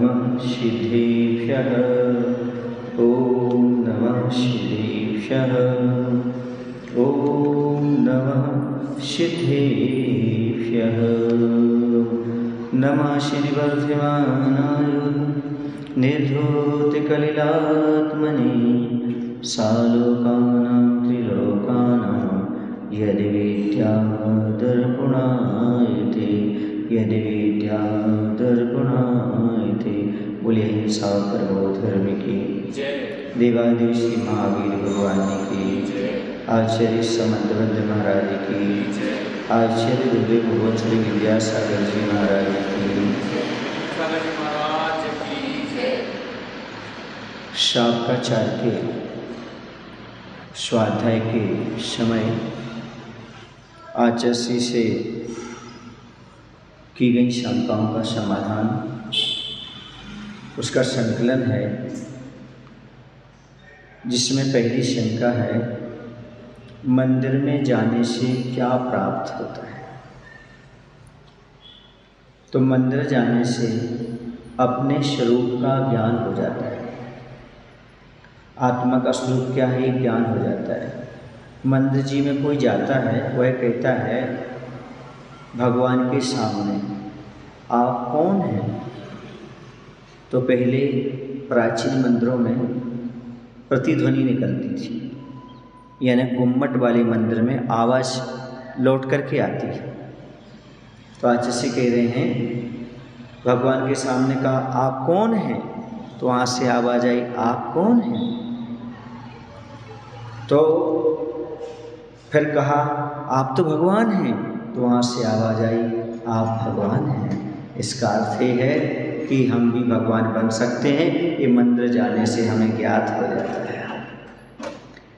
नमः सिद्धेभ्यः। ॐ नमः सिद्धेभ्यः। ॐ नमः सिद्धेभ्यः। नमः श्रीवर्धमानाय निर्धूतिकलिलात्मने सालोकानां त्रिलोकानां यद्विद्यादर्पणायते यद्विद्यादर्पणायते। बोलिए हिंसा परमो धर्म की देवादेव श्री महावीर भगवान की, आचार्य समंतबद्ध महाराज की, आचार्य गुरुदेव भगवान श्री विद्यासागर जी महाराज की। शाकाचार के स्वाध्याय के समय आचार्य से की गई शंकाओं का समाधान, उसका संकलन है, जिसमें पहली शंका है मंदिर में जाने से क्या प्राप्त होता है। तो मंदिर जाने से अपने स्वरूप का ज्ञान हो जाता है। आत्मा का स्वरूप क्या है, ज्ञान हो जाता है। मंदिर जी में कोई जाता है, वह कहता है भगवान के सामने आप कौन हैं। तो पहले प्राचीन मंदिरों में प्रतिध्वनि निकलती थी, यानी गुम्मट वाले मंदिर में आवाज़ लौट करके आती है। तो आचार्य कह रहे हैं भगवान के सामने कहा आप कौन हैं, तो वहाँ से आवाज़ आई आप कौन हैं। तो फिर कहा आप तो भगवान हैं, तो वहाँ से आवाज़ आई आप भगवान हैं। इसका अर्थ ये है कि हम भी भगवान बन सकते हैं। ये मंदिर जाने से हमें ज्ञात हो जाता है,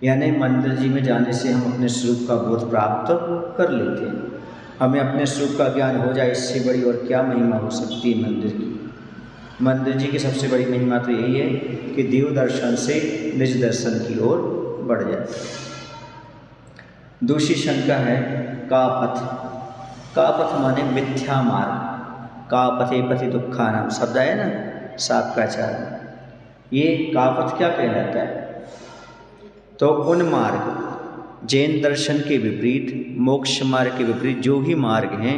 यानी मंदिर जी में जाने से हम अपने स्वरूप का बोध प्राप्त कर लेते हैं। हमें अपने स्वरूप का ज्ञान हो जाए, इससे बड़ी और क्या महिमा हो सकती है मंदिर की। मंदिर जी की सबसे बड़ी महिमा तो यही है कि देव दर्शन से निज दर्शन की ओर बढ़ जाता है। दूसरी शंका है कापथ। कापथ माने मिथ्या मार्ग। कापथे पति दुखा नाम शब्द है ना शाकाचार में। ये कापथ क्या कहलाता है, तो उन मार्ग जैन दर्शन के विपरीत, मोक्ष मार्ग के विपरीत जो भी मार्ग हैं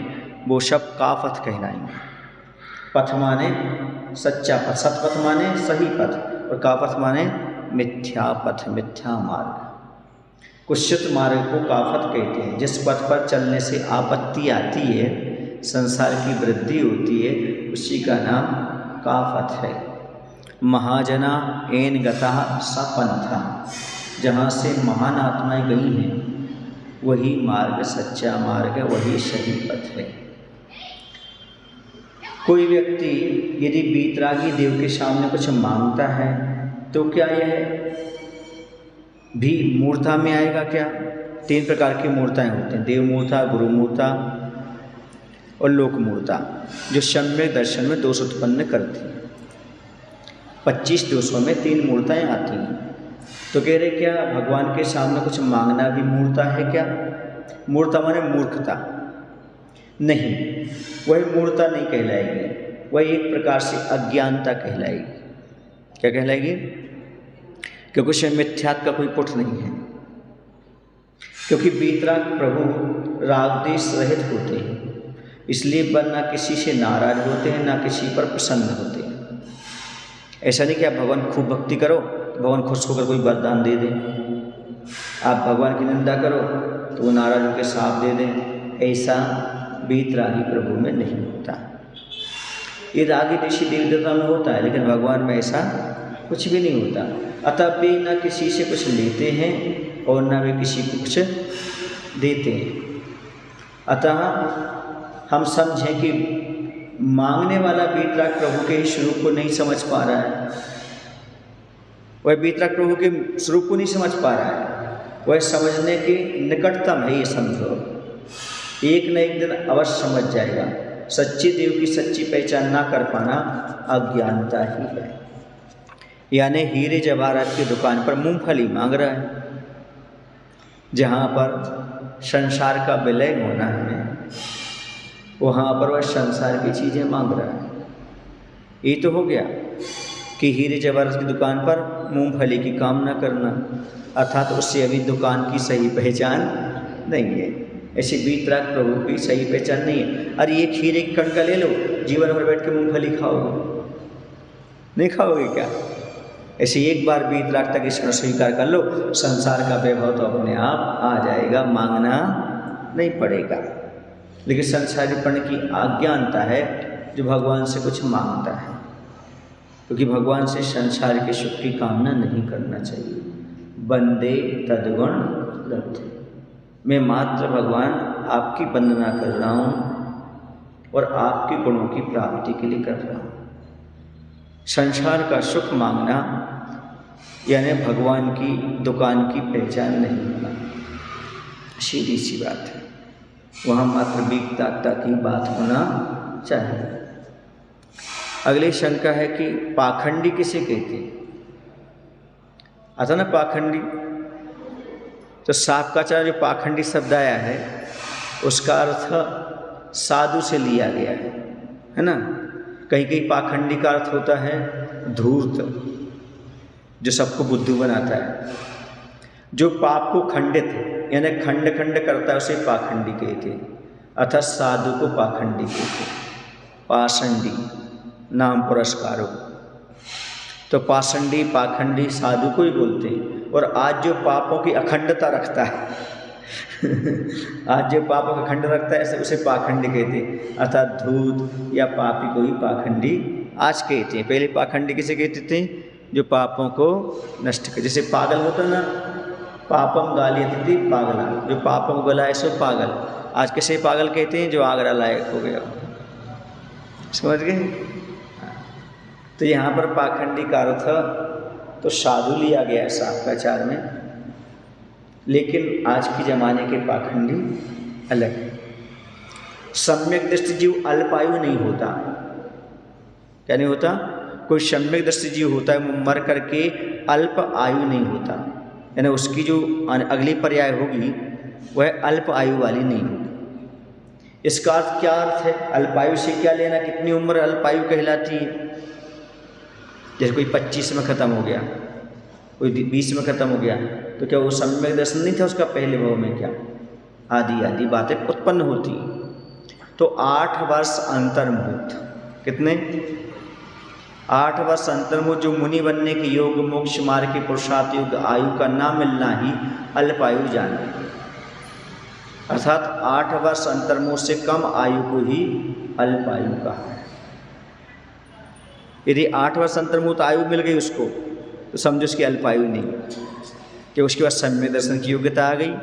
वो सब कापथ कहलाएंगे। पथ माने सच्चा पथ, सतपथ माने सही पथ, और कापथ माने मिथ्या पथ, मिथ्या मार्ग। कुत्सित मार्ग को कापथ कहते हैं। जिस पथ पर चलने से आपत्ति आती है, संसार की वृद्धि होती है, उसी का नाम कापथ है। महाजना एन गता सपंथा, जहाँ से महान आत्माएं गई हैं वही मार्ग सच्चा मार्ग है, वही सही पथ है। कोई व्यक्ति यदि बीतरागी देव के सामने कुछ मांगता है तो क्या यह भी मूर्ता में आएगा क्या? 3 प्रकार की मूर्ताएं होती हैं, देव मूर्ता, गुरु मूर्ता और लोक मूर्ता, जो सम्यक दर्शन में दोष उत्पन्न करती हैं। 25 दोषों में 3 मूर्ताएं आती हैं। तो कह रहे क्या भगवान के सामने कुछ मांगना भी मूर्ता है क्या? मूर्ता माने मूर्खता नहीं, वह मूर्ता नहीं कहलाएगी, वह एक प्रकार से अज्ञानता कहलाएगी। क्या कहलाएगी? क्योंकि उसमें मिथ्यात्व का कोई पुट नहीं है। क्योंकि बीतराग प्रभु रागदेश रहित होते हैं, इसलिए वह ना किसी से नाराज होते हैं, ना किसी पर प्रसन्न होते हैं। ऐसा नहीं कि आप भगवान खूब भक्ति करो तो भगवान खुश होकर कोई वरदान दे दें, आप भगवान की निंदा करो तो वो नाराज होकर साथ दे दें। ऐसा बीतरागी प्रभु में नहीं होता। ये रागी ऋषि देव देवता में होता है, लेकिन भगवान में ऐसा कुछ भी नहीं होता। अतः वे न किसी से कुछ लेते हैं और न वे किसी को कुछ देते हैं। अतः हम समझें कि मांगने वाला बीतराग प्रभु के स्वरूप को नहीं समझ पा रहा है, वह बीतराग प्रभु के स्वरूप को नहीं समझ पा रहा है, वह समझने के निकटतम है। ये समझो, एक न एक दिन अवश्य समझ जाएगा। सच्चे देव की सच्ची पहचान ना कर पाना अज्ञानता ही है। यानी हीरे जवाहरात की दुकान पर मूंगफली मांग रहा है, जहाँ पर संसार का विलय होना है, वहाँ पर वह संसार की चीज़ें मांग रहा है। ये तो हो गया कि हीरे जवाहरात की दुकान पर मूंगफली की काम न करना, अर्थात उससे अभी दुकान की सही पहचान नहीं है। ऐसे बीतराग प्रभु की सही पहचान नहीं है। अरे एक हीरे की कण का ले लो, जीवन भर बैठ के मूंगफली खाओगे? नहीं खाओगे क्या? ऐसे एक बार बीतराग तक ईश्वर स्वीकार कर लो, संसार का वैभव तो अपने आप आ जाएगा, मांगना नहीं पड़ेगा। लेकिन संसारीपन की अज्ञानता है जो भगवान से कुछ मांगता है, क्योंकि भगवान से संसार के सुख की कामना नहीं करना चाहिए। बंदे तद्गुण लब्धे, मैं मात्र भगवान आपकी वंदना कर रहा हूँ और आपके गुणों की प्राप्ति के लिए कर रहा हूँ। संसार का सुख मांगना यानी भगवान की दुकान की पहचान नहीं होना, सीधी सी बात है। वहाँ मात्र बीतता की बात होना चाहिए। अगली शंका है कि पाखंडी किसे कहते हैं? आता ना पाखंडी, तो शाक्ताचार्य जो पाखंडी शब्द आया है उसका अर्थ साधु से लिया गया है ना। कहीं कहीं पाखंडी का अर्थ होता है धूर्त, जो सबको बुद्धू बनाता है, जो पाप को खंडित यानी खंड खंड करता है उसे पाखंडी कहते हैं, अर्थात साधु को पाखंडी कहते हैं। पाषंडी नाम पुरस्कारों, तो पाषंडी पाखंडी साधु को ही बोलते हैं। और आज जो पापों की अखंडता रखता है आज जो पापों का खंड रखता है उसे पाखंडी कहते हैं, अर्थात धूत या पापी को ही पाखंडी आज कहते हैं। पहले पाखंडी किसे कहते थे? जो पापों को नष्ट कर, जैसे पागल होता ना, पापम गालियत थी पागला, जो पापों को गलाए सो पागल। आज किसे पागल कहते हैं? जो आगरा लायक हो गया, समझ गए? तो यहाँ पर पाखंडी का अर्थ तो साधु लिया गया है शाक्ताचार में, लेकिन आज के ज़माने के पाखंडी अलग है। सम्यक दृष्टि जीव अल्पायु नहीं होता। क्या नहीं होता? कोई सम्यक दृष्टि जीव होता है, वो मर करके अल्प आयु नहीं होता, यानी उसकी जो अगली पर्याय होगी वह अल्प आयु वाली नहीं होगी। इसका अर्थ क्या अर्थ है? अल्पायु से क्या लेना? कितनी उम्र अल्पायु कहलाती है? जैसे कोई 25 में ख़त्म हो गया, कोई 20 में ख़त्म हो गया, तो क्या वो सम्यक दर्शन नहीं था उसका पहले भाव में? क्या आदि आदि बातें उत्पन्न होती। तो 8 वर्ष अंतर्मुहूर्त, कितने? 8 वर्ष अंतर्मुहूर्त जो मुनि बनने के योग मोक्ष मार्ग के पुरुषार्थ योग आयु का ना मिलना ही अल्पायु जाने, अर्थात 8 वर्ष अंतर्मुहूर्त से कम आयु को ही अल्पायु कहा है। यदि 8 वर्ष अंतर्मुहूर्त आयु मिल गई उसको, तो समझो उसकी अल्पायु नहीं, कि उसके बाद सम्यक दर्शन की योग्यता आ गई,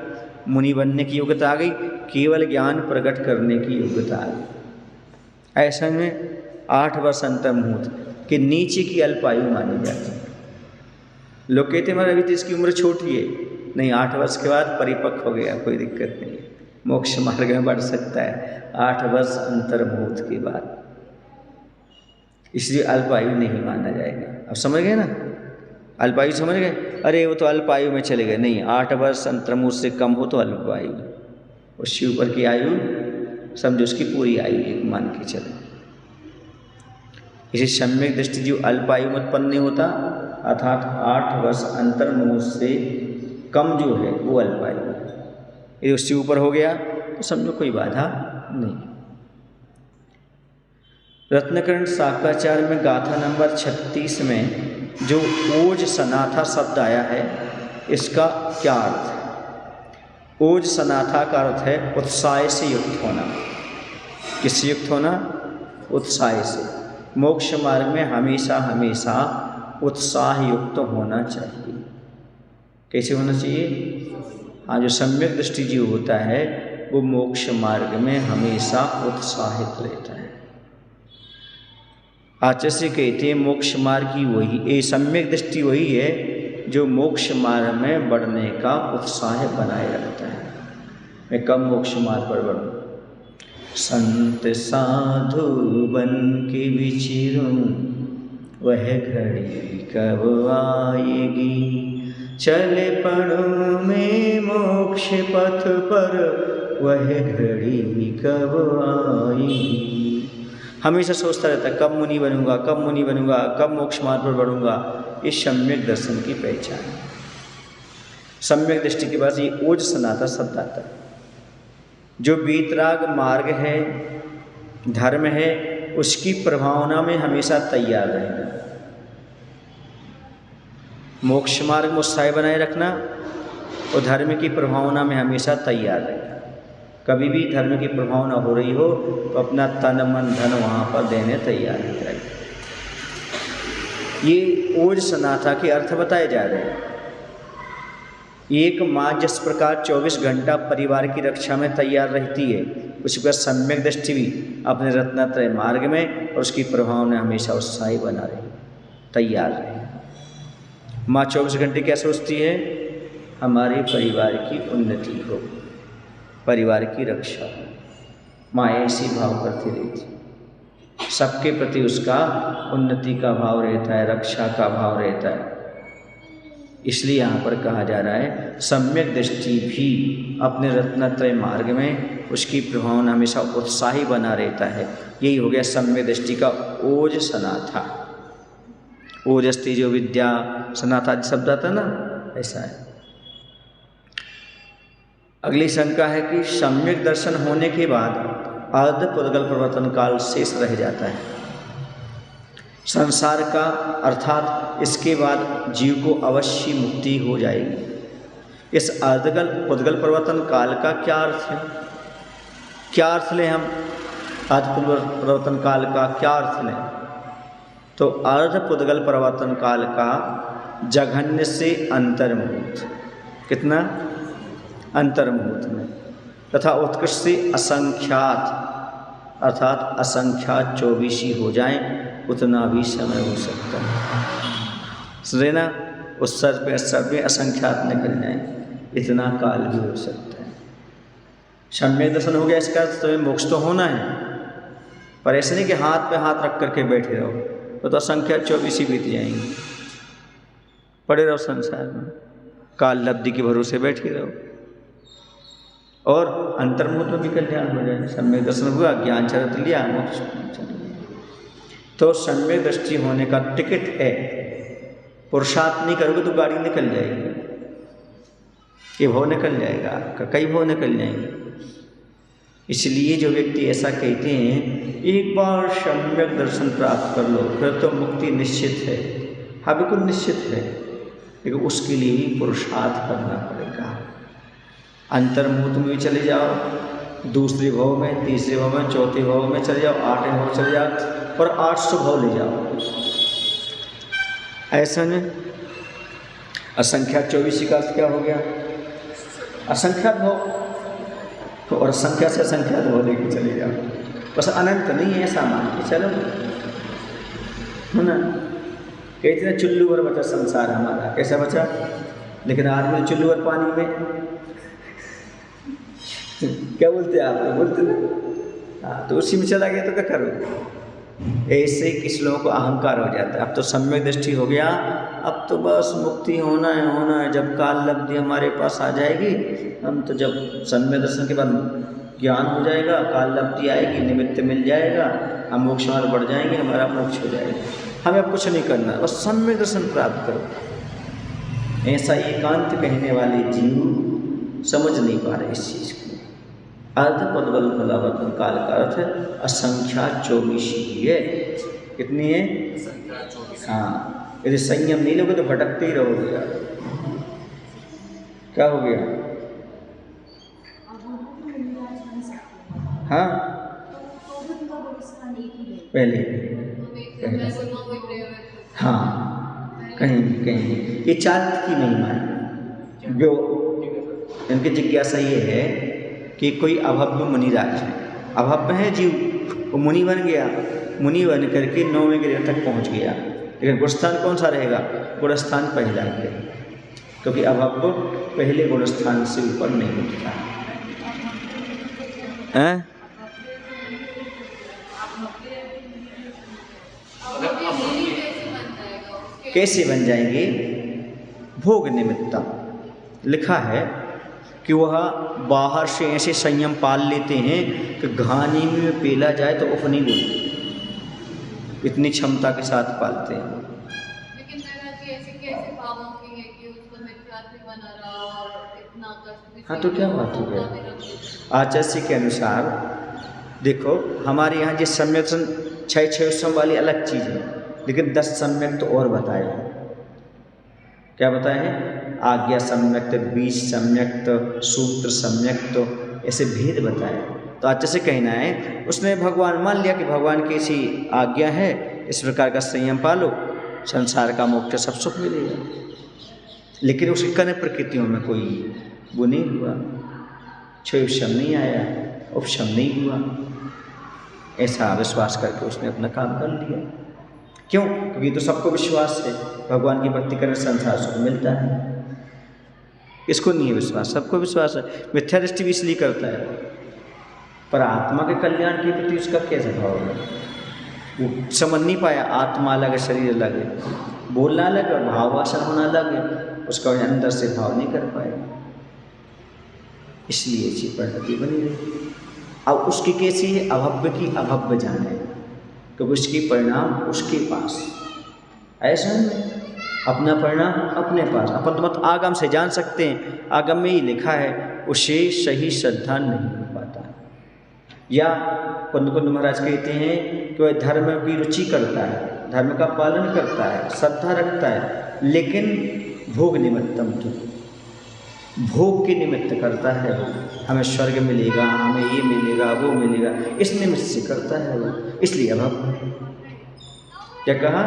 मुनि बनने की योग्यता आ गई, केवल ज्ञान प्रकट करने की योग्यता आ गई। ऐसा में 8 वर्ष अंतर्मुहूर्त के नीचे की अल्पायु मानी जाती है। लोग कहते हैं अभी तो इसकी उम्र छोटी है, नहीं, 8 वर्ष के बाद परिपक्व हो गया, कोई दिक्कत नहीं है, मोक्ष मार्ग में बढ़ सकता है 8 वर्ष अंतर्मुहूर्त के बाद, इसलिए अल्पायु नहीं माना जाएगा। अब समझ गए ना? अल्पायु समझ गए? अरे वो तो अल्पायु में चले गए, नहीं, 8 वर्ष अंतर्मुहूर्त से कम हो तो अल्पायु, उसके ऊपर की आयु समझो उसकी पूरी आयु एक मान के चले। इसे सम्यक दृष्टि जीव अल्पायु में उत्पन्न नहीं होता, अर्थात 8 वर्ष अंतर्मुहूर्त से कम जो है वो अल्पायु है। यदि उससे ऊपर हो गया तो समझो कोई बाधा नहीं। रत्नकरण शाक्ताचार्य में गाथा नंबर 36 में जो ओज सनाथा शब्द आया है, इसका क्या अर्थ है? ओज सनाथा का अर्थ है उत्साह से युक्त होना। किससे युक्त होना? उत्साह से। मोक्ष मार्ग में हमेशा हमेशा उत्साह युक्त होना चाहिए। कैसे होना चाहिए? हाँ, जो सम्यक दृष्टि जीव होता है वो मोक्ष मार्ग में हमेशा उत्साहित रहता है। आचार्य कहते हैं मोक्ष मार्ग की वही सम्यक दृष्टि वही है जो मोक्ष मार्ग में बढ़ने का उत्साह बनाए रखता है। मैं कब मोक्ष मार्ग पर बढ़ूँ? संत साधु बन के विचरूं, वह घड़ी कब आएगी, चले पड़ूं में मोक्ष पथ पर, वह घड़ी कब आएगी। हमेशा सोचता रहता है कब मुनि बनूंगा, कब मुनि बनूंगा, कब मोक्ष मार्ग पर बढ़ूंगा। ये सम्यक दर्शन की पहचान है। सम्यक दृष्टि के बाद ये ओज सनाता शब्द आता है। जो वीतराग मार्ग है, धर्म है, उसकी प्रभावना में हमेशा तैयार रहना। मोक्ष मार्ग में उत्साह बनाए रखना और धर्म की प्रभावना में हमेशा तैयार रहना। कभी भी धर्म की प्रभावना हो रही हो तो अपना तन मन धन वहाँ पर देने तैयार रहिए। ये ओज सनाथा के अर्थ बताए जा रहे हैं। एक माँ जिस प्रकार 24 घंटा परिवार की रक्षा में तैयार रहती है, उसी पर सम्यक दृष्टि भी अपने रत्नत्रय मार्ग में और उसकी प्रभावना हमेशा उत्साही बना रहे, तैयार रहे। माँ 24 घंटे क्या सोचती है? हमारे परिवार की उन्नति हो, परिवार की रक्षा हो। माँ ऐसी भाव करती रहती, सबके प्रति उसका उन्नति का भाव रहता है, रक्षा का भाव रहता है। इसलिए यहाँ पर कहा जा रहा है सम्यक दृष्टि भी अपने रत्नत्रय मार्ग में उसकी प्रभावना हमेशा उत्साही बना रहता है। यही हो गया सम्यक दृष्टि का ओज सनाथा। ओजस्ती जो विद्या सनाथा शब्द आता ना, ऐसा है। अगली शंका है कि सम्यक दर्शन होने के बाद अर्ध पुद्गल प्रवर्तन काल शेष रह जाता है। संसार का अर्थात इसके बाद जीव को अवश्य मुक्ति हो जाएगी। इस अर्धगल पुद्गल प्रवर्तन काल का क्या अर्थ है? क्या अर्थ लें हम? अर्ध प्रवर्तन काल का क्या अर्थ लें? तो अर्ध पुद्गल प्रवर्तन काल का जघन्य से अंतर्मुहूर्त, कितना? अंतर्मुहूर्त में, तथा उत्कृष्ट से असंख्यात अर्थात असंख्यात 24 हो जाएं, उतना भी समय हो सकता है। सुना, उस सर पे असंख्यात निकल जाएं, इतना काल भी हो सकता है। सम्यक दर्शन हो गया, इसका तुम्हें मोक्ष तो होना है, पर ऐसे नहीं कि हाथ पे हाथ रख करके बैठे रहो, तो असंख्यात 24 बीत जाएंगे। पड़े रहो संसार में, काल लब्धि के भरोसे बैठे रहो और अंतर्मुहूर्त में भी कल्याण हो जाए। सम्यक दर्शन हुआ, ज्ञान चरित लिया, मोक्ष चल गया। तो सम्यक दृष्टि होने का टिकट है। पुरुषार्थ नहीं करोगे तो गाड़ी निकल जाएगी, ये भाव निकल जाएगा आपका, कई भाव निकल जाएंगे। इसलिए जो व्यक्ति ऐसा कहते हैं एक बार सम्यक दर्शन प्राप्त कर लो फिर तो मुक्ति निश्चित है, हाँ बिल्कुल निश्चित है, लेकिन उसके लिए ही पुरुषार्थ करना पड़ेगा। अंतर्मुहूर्त में भी चले जाओ, दूसरे भाव में, तीसरे भाव में, चौथे भाव में चले जाओ, 8वें भाव चले जाओ और 800 भाव ले जाओ। ऐसा नहीं। असंख्यात 24 का अर्थ क्या हो गया? असंख्यात भाव, तो और संख्या से असंख्यात भाव लेके चले जाओ। बस अनंत नहीं है, ऐसा मान के चलो, है ना। कहते हैं चुल्लू भर बचा संसार हमारा, कैसा बचा? लेकिन आदमी चुल्लू भर पानी में क्या बोलते हैं आप? बोलते ना, हाँ, तो उसी में चला गया तो क्या करो? ऐसे किस लोगों को अहंकार हो जाता है। अब तो सम्यक दृष्टि हो गया, अब तो बस मुक्ति होना है। जब काल लब्धि हमारे पास आ जाएगी, हम तो जब सम्यक दर्शन के बाद ज्ञान हो जाएगा, काल लब्धि आएगी, निमित्त मिल जाएगा, हम मोक्ष मार्ग बढ़ जाएंगे, हमारा मोक्ष हो जाएगा, हमें अब कुछ नहीं करना, बस सम्यक दर्शन प्राप्त करो। ऐसा एकांत कहने वाले जीव समझ नहीं पा रहे इस चीज़ को। अर्ध पुद्गल प्रवर्तन काल का अर्थ असंख्यात 24 ही है। कितनी है? हाँ, यदि संयम नहीं लोगे तो भटकते ही रहोगे यार। क्या हो गया? हाँ, पहले हाँ, कहीं ये चारित्र की महिमा है। जो इनकी जिज्ञासा ये है कि कोई अभव्य मुनिराज है, अभव्य है जीव, वो मुनि बन गया, मुनि बन करके 9वें ग्रह तक पहुंच गया, लेकिन गुणस्थान कौन सा रहेगा? गुणस्थान पहला है, क्योंकि अभव्य पहले गुणस्थान से ऊपर नहीं उठता है। कैसे बन जाएंगे? भोग निमित्तम लिखा है कि वह बाहर से ऐसे संयम पाल लेते हैं कि घानी में पेला जाए तो उफ नहीं बोलते। इतनी क्षमता के साथ पालते हैं। लेकिन महाराज जी ऐसे कैसे भावों की है कि उसको मिथ्यात्व बना रहा और इतना कष्ट भी। हाँ तो क्या बात हो गया। आचार्य के अनुसार देखो, हमारे यहाँ जिस सम्यक 6 उत्सव वाली अलग चीज़ है, लेकिन 10 सम्यक तो और बताए हैं। क्या बताए हैं? आज्ञा सम्यक, बीज सम्यक, सूत्र सम्यक, ऐसे भेद बताए। तो आचार्य से कहना है, उसने भगवान मान लिया कि भगवान की ऐसी आज्ञा है, इस प्रकार का संयम पालो, संसार का मोक्ष सब सुख मिलेगा। लेकिन उसकी कर्ण प्रकृतियों में कोई वो नहीं हुआ, क्षयशम नहीं आया, उपशम नहीं हुआ। ऐसा विश्वास करके उसने अपना काम कर लिया। क्यों? क्योंकि तो सबको विश्वास है भगवान की भक्ति करने से संसार सुख मिलता है। इसको नहीं है विश्वास, सबको विश्वास है। मिथ्या दृष्टि भी इसलिए करता है, पर आत्मा के कल्याण के प्रति उसका कैसा भाव है वो समझ नहीं पाया। आत्मा अलग है, शरीर अलग है, बोलना अलग है, भाव वासन होना अलग है, उसका अंदर से भाव नहीं कर पाएगा, इसलिए ऐसी परिणति बनी रही। अब उसकी कैसी है? अभव्य की अभव्य जाने, क्योंकि उसकी परिणाम उसके पास। ऐसा नहीं, अपना परिणाम अपने पास। अपन तो मत आगम से जान सकते हैं, आगम में ही लिखा है, उसे सही श्रद्धा नहीं हो पाता। या कुंद महाराज कहते हैं कि वह धर्म की रुचि करता है, धर्म का पालन करता है, श्रद्धा रखता है, लेकिन भोग निमित्तम की, भोग के निमित्त करता है वो। हमें स्वर्ग मिलेगा, हमें ये मिलेगा, वो मिलेगा, इस निमित्त से करता है वो, इसलिए अभाव। क्या कहा?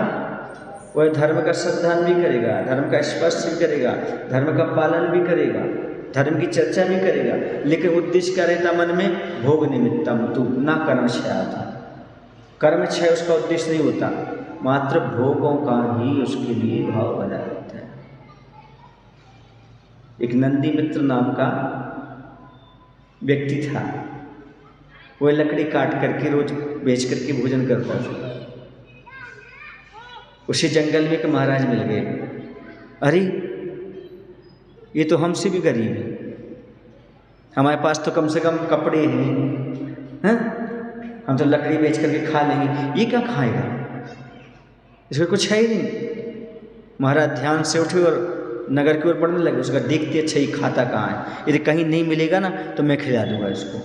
वह धर्म का श्रद्धान भी करेगा, धर्म का स्पर्श भी करेगा, धर्म का पालन भी करेगा, धर्म की चर्चा भी करेगा, लेकिन उद्देश्य क्या रहता मन में? भोग निमित्तम तू ना कर्म क्षय था। कर्म क्षय उसका उद्देश्य नहीं होता, मात्र भोगों का ही उसके लिए भाव बना रहता है। एक नंदी मित्र नाम का व्यक्ति था, वह लकड़ी काट करके रोज बेच करके भोजन करता था। उसी जंगल में एक महाराज मिल गए। अरे ये तो हमसे भी गरीब है, हमारे पास तो कम से कम कपड़े हैं, हम तो लकड़ी बेच करके खा लेंगे, ये क्या खाएगा? इसमें कुछ है ही नहीं। महाराज ध्यान से उठे और नगर की ओर बढ़ने लगे। उसका देखते अच्छा ही खाता कहाँ है, यदि कहीं नहीं मिलेगा ना तो मैं खिला दूंगा इसको।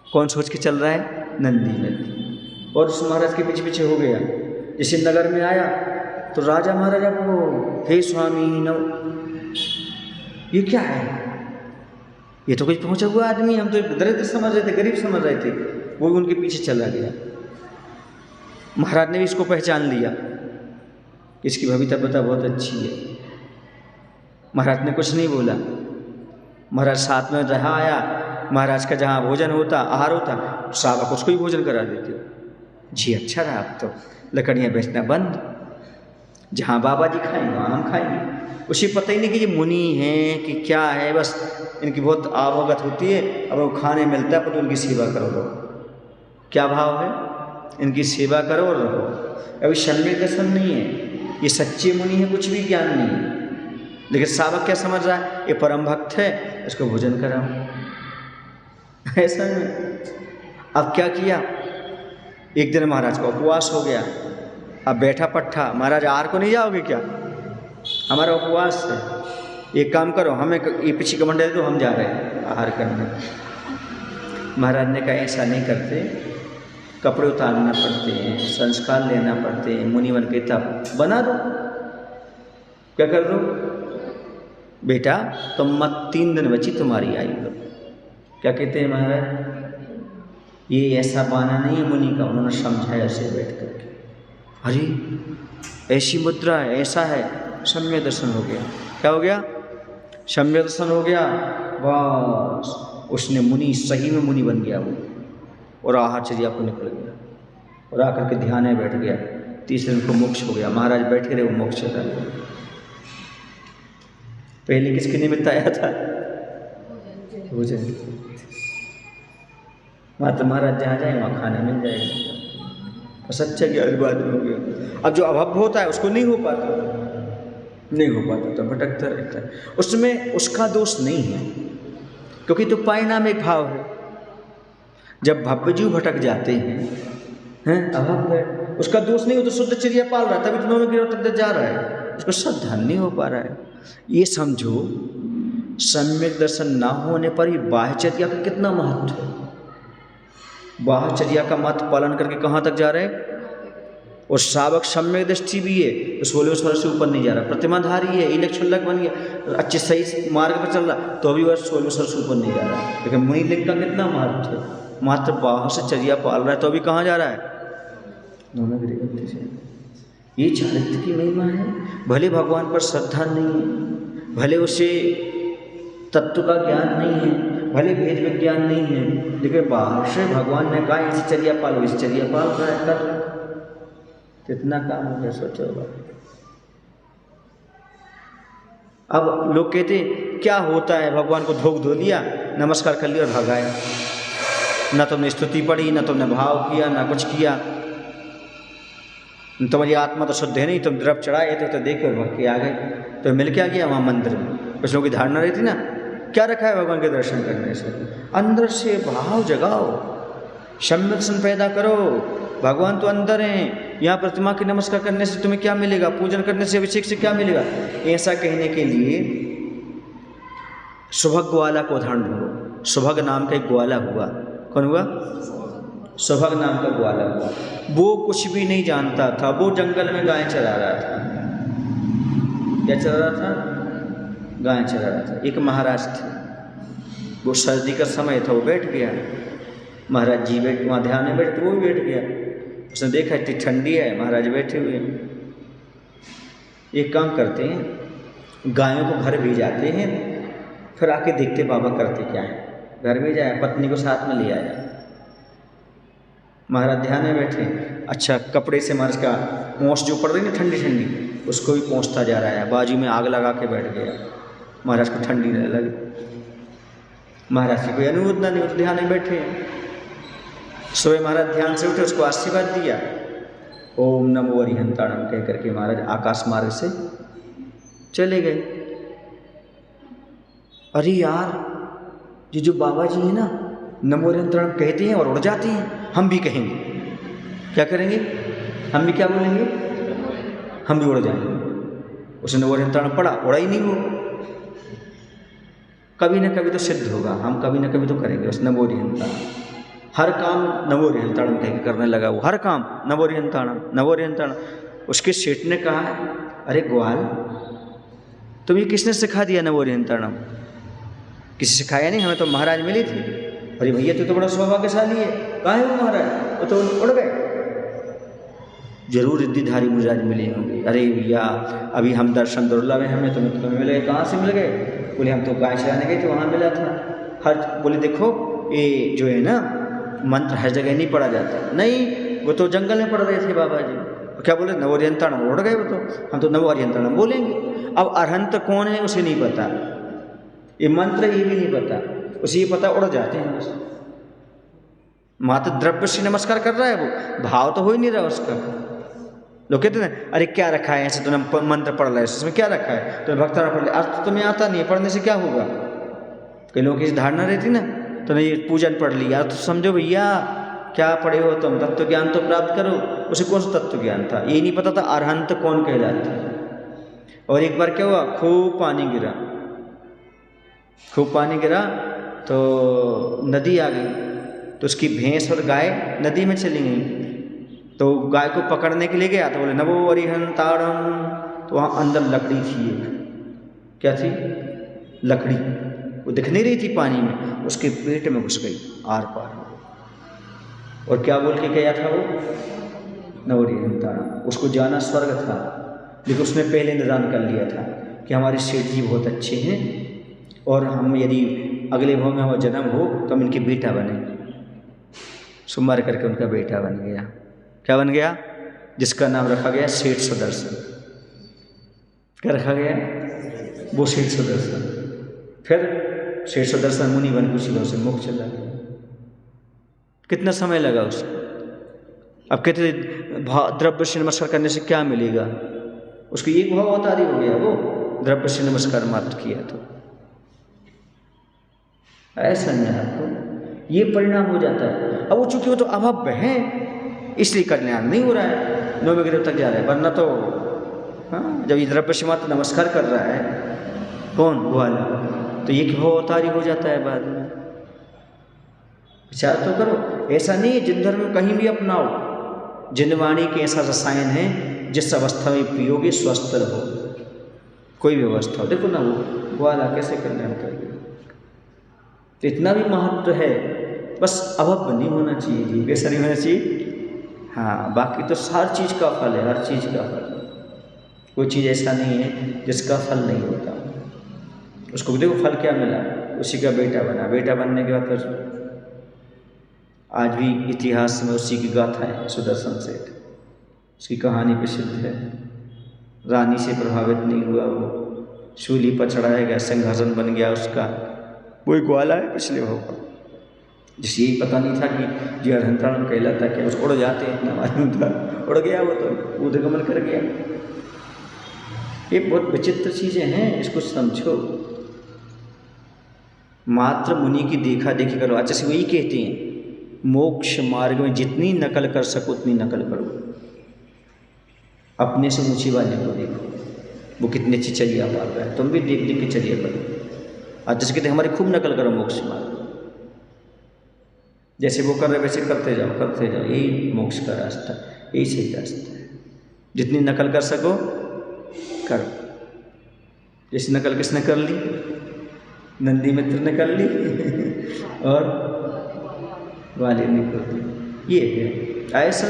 कौन सोच के चल रहा है? नंदी में। और उस महाराज के पीछे पीछे हो गया। जैसे नगर में आया तो राजा महाराजा को, हे स्वामी नव, ये क्या है? ये तो कुछ पहुंचा हुआ आदमी, हम तो दरिद्र समझ रहे थे, गरीब समझ रहे थे। वो उनके पीछे चला गया। महाराज ने भी इसको पहचान लिया, इसकी भवितव्यता बहुत अच्छी है। महाराज ने कुछ नहीं बोला। महाराज साथ में रहा आया, महाराज का जहाँ भोजन होता, आहार होता, श्रावक उसको ही भोजन करा देते। जी अच्छा रहा, अब तो लकड़ियाँ बेचना बंद, जहाँ बाबा जी खाएंगे वहाँ हम खाएंगे। उसे पता ही नहीं कि ये मुनि हैं कि क्या है, बस इनकी बहुत आवगत होती है। अब वो खाने मिलता है पर उनकी सेवा करो रहो। क्या भाव है? इनकी सेवा करो और रहो। अभी सम्यक दर्शन नहीं है, ये सच्चे मुनि है, कुछ भी ज्ञान नहीं है। लेकिन सावक क्या समझ रहा है? ये परम भक्त है, इसको भोजन कराओ। ऐसा नहीं। अब क्या किया? एक दिन महाराज का उपवास हो गया। अब बैठा पट्ठा, महाराज आहार को नहीं जाओगे क्या? हमारा उपवास है, एक काम करो, हमें ये पीछे कमंडल दे दो, हम जा रहे हैं आहार करने। महाराज ने कहा ऐसा नहीं करते, कपड़े उतारना पड़ते हैं, संस्कार लेना पड़ते हैं, मुनिवन के तब बना दो। क्या कर दो? बेटा तुम मत, 3 दिन बची तुम्हारी आयु। क्या कहते हैं महाराज? ये ऐसा बहाना नहीं है मुनि का, उन्होंने समझाया ऐसे बैठ करके। अरे ऐसी मुद्रा है, ऐसा है, सम्यक दर्शन हो गया। क्या हो गया? सम्यक दर्शन हो गया। बस उसने मुनि, सही में मुनि बन गया वो, और आहारचर्या को निकल गया और आकर के ध्यान में बैठ गया। 3 दिन को मोक्ष हो गया। महाराज बैठे रहे, वो मोक्ष चला गया। पहले किसके निमित्त आया था? भोजन। माता महाराज जहाँ जाए वहाँ खाना मिल जाएगा। और सच्चा ज्ञान बाद में हो गया। अब जो अभाव होता है उसको नहीं हो पाता, नहीं हो पाता तो भटकता रहता है। उसमें उसका दोष नहीं है, क्योंकि तो परिणाम एक भाव है। जब भव्यजीव भटक जाते हैं हैं, अभव्य है। उसका दोष नहीं हो तो शुद्ध चर्या पाल रहा है, तभी तो नौवें गिरह तक जा रहा है, उसको सावधान नहीं हो पा रहा है। ये समझो सम्यक दर्शन ना होने पर ही बाह्यचर्या का कितना महत्व है। बाह्यचर्या का महत्व पालन करके कहाँ तक जा रहे हैं, और श्रावक सम्यक दृष्टि भी है तो 16वें स्वर से ऊपर नहीं जा रहा, प्रतिमाधारी है, इलक छुल्लक बन गया, अच्छे सही मार्ग पर चल रहा तो अभी वह 16वें स्वर से ऊपर नहीं जा रहा। लेकिन मुनि लिंग का कितना महत्व है, मात्र बाहर से चर्या पाल रहा है तो अभी कहाँ जा रहा है, दोनों गिरगति से। ये चारित्र की महिमा है। भले भगवान पर श्रद्धा नहीं है, भले उसे तत्व का ज्ञान नहीं है, भले भेद विज्ञान नहीं है, लेकिन बाहर से भगवान ने कहा ऐसी चर्या पालो, इस चर्या पाल रहा है, कर कितना काम हो गया, सोचो। अब लोग कहते क्या होता है, भगवान को धोख धो दिया, नमस्कार कर लिया और भगाया, ना तुमने स्तुति पढ़ी, ना तुमने भाव किया, ना कुछ किया, तुम्हारी आत्मा तो शुद्ध है नहीं, तुम द्रव चढ़ाए थे तो देखो भग के आ गए, तो मिल क्या गया वहाँ मंदिर में। कुछ लोगों की धारणा रहती ना, क्या रखा है भगवान के दर्शन करने से, अंदर से भाव जगाओ, सम्यक दर्शन पैदा करो। भगवान तो अंदर हैं, यहाँ प्रतिमा की नमस्कार करने से तुम्हें क्या मिलेगा, पूजन करने से, अभिषेक से क्या मिलेगा। ऐसा कहने के लिए सुभग ग्वाला को उदाहरण ढूंढो। सुभग नाम का एक ग्वाला हुआ, कौन हुआ, सुभग नाम का ग्वाला हुआ। वो कुछ भी नहीं जानता था, वो जंगल में गाय चरा रहा था। क्या चरा रहा था, गाय चरा रहा था। एक महाराज थे, वो सर्दी का समय था, वो बैठ गया, महाराज जी बैठ वहाँ ध्यान में बैठे, वो भी बैठ गया। उसने देखा इतनी ठंडी है, महाराज बैठे हुए हैं। एक काम करते हैं, गायों को घर भेज जाते हैं, फिर आके देखते बाबा करते क्या है। घर में जाया, पत्नी को साथ में ले आया, महाराज ध्यान में बैठे। अच्छा, कपड़े से महाराज का पोंछ जो पड़ रही ना ठंडी ठंडी, उसको भी पोंछता जा रहा है, बाजू में आग लगा के बैठ गया, महाराज को ठंडी नहीं लगी। महाराज की कोई अनुमोदना नहीं, तो ध्यान में बैठे। सोए महाराज ध्यान से उठे, उसको आशीर्वाद दिया, ओम नमो अरिहंताणम कह करके महाराज आकाश मार्ग से चले गए। अरे यार, ये जो बाबा जी है ना, नमो अरिहंताणम कहते हैं और उड़ जाते हैं, हम भी कहेंगे, क्या करेंगे, हम भी क्या बोलेंगे, हम भी उड़ जाएंगे। उसने नमो अरिहंताणम पढ़ा, उड़ा ही नहीं वो। कभी ना कभी तो सिद्ध होगा, हम कभी ना कभी तो करेंगे। उस नमो अरिहंताणम, हर काम नमो अरिहंताणम कह के करने लगा वो, हर काम नमो अरिहंताणम, नमो अरिहंताणम। उसके सेठ ने कहा, अरे ग्वाल, तुम्हें किसने सिखा दिया नमो अरिहंताणम? किसी सिखाया नहीं, हमें तो महाराज मिली थी। अरे भैया तू तो बड़ा सौभाग्यशाली है, कहाँ है वो महाराज, वो तो उड़ गए। जरूर रिद्धिधारी महाराज मिले होंगे। अरे भैया, अभी हम दर्शन दुर्लभ हैं, हमें तुम्हें मिल गए। कहाँ से मिल गए? बोले हम तो गाय चराने गए थे, वहाँ मिला था। हर बोले देखो ये जो है ना मंत्र हर जगह नहीं पढ़ा जाता। नहीं, वो तो जंगल में पढ़ रहे थे बाबा जी। क्या बोले, नमो अरिहंताणम, उड़ गए वो तो, हम तो नमो अरिहंताणम बोलेंगे। अब अरहंत कौन है उसे नहीं पता, ये मंत्र ये भी नहीं पता, उसे ये पता उड़ जाते हैं बस। मात्र द्रव्य से नमस्कार कर रहा है वो, भाव तो हो ही नहीं रहा उसका। लोग कहते हैं अरे क्या रखा है ऐसे, तूने मंत्र पढ़ रहा है, इसमें क्या रखा है, तो भक्ता पढ़ ले, अर्थ तो तुम्हें आता नहीं है, पढ़ने से क्या होगा। कई लोगों की धारणा रहती ना, तो नहीं पूजन पढ़ लिया तो समझो भैया क्या पढ़े हो तुम, तत्व ज्ञान तो प्राप्त करो। उसे कौन सा तत्व ज्ञान था, ये नहीं पता था अरहंत कौन कहलाता है। और एक बार क्या हुआ, खूब पानी गिरा, खूब पानी गिरा तो नदी आ गई, तो उसकी भैंस और गाय नदी में चली गई। तो गाय को पकड़ने के लिए गया तो बोले नमो अरिहंताणम, तो वहाँ अंदर लकड़ी थी एक, क्या थी, लकड़ी, वो दिख नहीं रही थी पानी में, उसके पेट में घुस गई आर पार। और क्या बोल के गया था वो, नमो अरिहंताणम। उसको जाना स्वर्ग था, लेकिन उसने पहले निदान कर लिया था कि हमारे सेठ जी बहुत अच्छे हैं और हम यदि अगले भाव में हमारा जन्म हो तो हम इनके बेटा बने। सुमार करके उनका बेटा बन गया। क्या बन गया, जिसका नाम रखा गया सेठ सुदर्शन। क्या रखा गया, वो सेठ सुदर्शन। फिर सेठ सुदर्शन मुनि बन कुछ ही से मुख चला गया। कितना समय लगा उसको। अब कहते द्रव्य से नमस्कार करने से क्या मिलेगा, उसको एक भाव अवतारी हो गया, वो द्रव्य से नमस्कार मात्र किया तो ऐसा नहीं, आपको ये परिणाम हो जाता है। अब वो चूंकि वो तो अभव्य है, इसलिए कल्याण नहीं हो रहा है, 9वें ग्रह तक जा रहा है। वरना तो हाँ, जब इंद्रप्रस्थ मात्र नमस्कार कर रहा है कौन ग्वाला, तो ये भाव अवतारी हो जाता है बाद में। विचार तो करो, ऐसा नहीं है जिन धर्म में कहीं भी अपनाओ, जिन वाणी के ऐसा रसायन है जिस अवस्था में पियोगे स्वस्थ रहो, कोई भी अवस्था हो। देखो ना वो ग्वाला कैसे कल्याण करेगी, तो इतना भी महत्व है। बस अभव नहीं होना चाहिए जी, कैसा नहीं होना चाहिए। हाँ, बाकी तो हर चीज़ का फल है, हर चीज़ का फल। कोई चीज़ ऐसा नहीं है जिसका फल नहीं होता। उसको देखो फल क्या मिला, उसी का बेटा बना, बेटा बनने के बाद फिर आज भी इतिहास में उसी की गाथा है, सुदर्शन सेठ, उसकी कहानी प्रसिद्ध है। रानी से प्रभावित नहीं हुआ, वो शूली पर चढ़ाया गया, सिंहासन बन गया उसका। वही ग्वाला है पिछले भाव का, जिसे यही पता नहीं था कि जी अरहंतरण कहलाता क्या, उसको उड़ जाते हैं इतना मालूम था, उड़ गया वो तो ऊर्ध्वगमन कर गया। ये बहुत विचित्र चीज़ें हैं, इसको समझो। मात्र मुनि की देखा देखी करो। अच्छा से वही कहते हैं मोक्ष मार्ग में जितनी नकल कर सको उतनी नकल करो। अपने से ऊंची वाले को देखो, वो कितनी अच्छी चर्या पाल रहा है, तुम भी देख देख के चर्या करो। और जैसे कहते हमारी खूब नकल करो मोक्ष मार्ग, जैसे वो कर रहे वैसे करते जाओ करते जाओ, यही मोक्ष का रास्ता, यही सही रास्ता है। जितनी नकल कर सको करो। जैसे नकल किसने कर ली, नंदी मित्र ने कर ली और वाली ने कर दी, ये है ऐसा।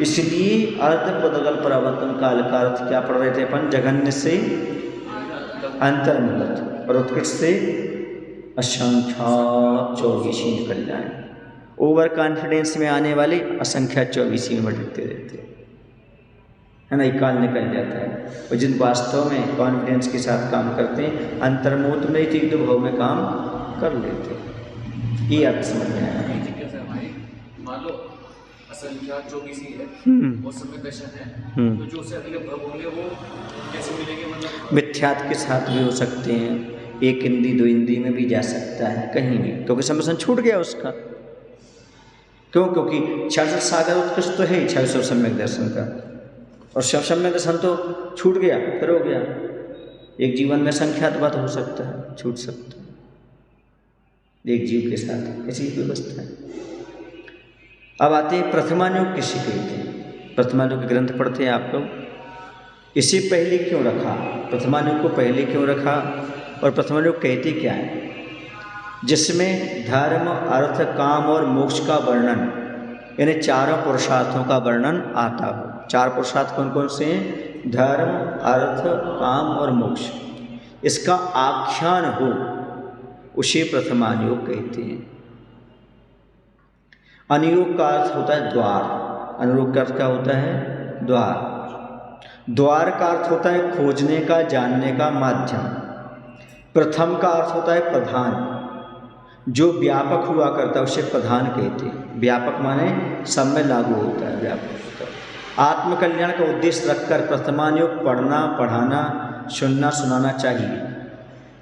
इसलिए अर्ध पदगल परावर्तन काल का अर्थ क्या पढ़ रहे थे अपन, जघन्य से अंतर्मुगत और उत्कृष्ट से असंख्यात 24 कल्याण। ओवर कॉन्फिडेंस में आने वाले असंख्यात 24 में भटकते रहते है ना, ये काल निकल जाता है। और जिन वास्तव में कॉन्फिडेंस के साथ काम करते हैं, अंतर्मुक्त में एक दो भाव में काम कर लेते हैं। ये आप समझ में आया। मान लो असंख्यात 24 ही है, उस समय दर्शन है, तो जो उससे अगले भव होंगे वो कैसे मिलेंगे, मतलब मिथ्यात के साथ भी हो सकते हैं, एक इंद्री दो इंद्री में भी जा सकता है, कहीं भी, क्योंकि समझन छूट गया उसका। क्यों? क्योंकि 66 सागर उत्कृष्ट तो है 2600 सम्यक दर्शन का, और सम्यक दर्शन तो छूट गया, फिर हो गया। एक जीवन में संख्यात बात हो सकता है, छूट सकता है एक जीव के साथ, ऐसी व्यवस्था है। अब आते हैं प्रथमानुग किसे कहते हैं। प्रथमानुग के ग्रंथ पढ़ते हैं आप लोग। इसे पहले क्यों रखा, प्रथमानुग को पहले क्यों रखा, और प्रथमानुग कहते क्या है, जिसमें धर्म अर्थ काम और मोक्ष का वर्णन, यानी चारों पुरुषार्थों का वर्णन आता हो। 4 पुरुषार्थ कौन कौन से हैं, धर्म अर्थ काम और मोक्ष, इसका आख्यान हो, उसे प्रथमानुग कहते हैं। अनुयोग का अर्थ होता है द्वार, अनुयोग का अर्थ क्या होता है, द्वार। द्वार का अर्थ होता है खोजने का, जानने का माध्यम। प्रथम का अर्थ होता है प्रधान, जो व्यापक हुआ करता है उसे प्रधान कहते हैं। व्यापक माने सब में लागू होता है, व्यापक होता है। आत्मकल्याण का उद्देश्य रखकर प्रथमानुयोग पढ़ना, पढ़ाना, सुनना, सुनाना चाहिए।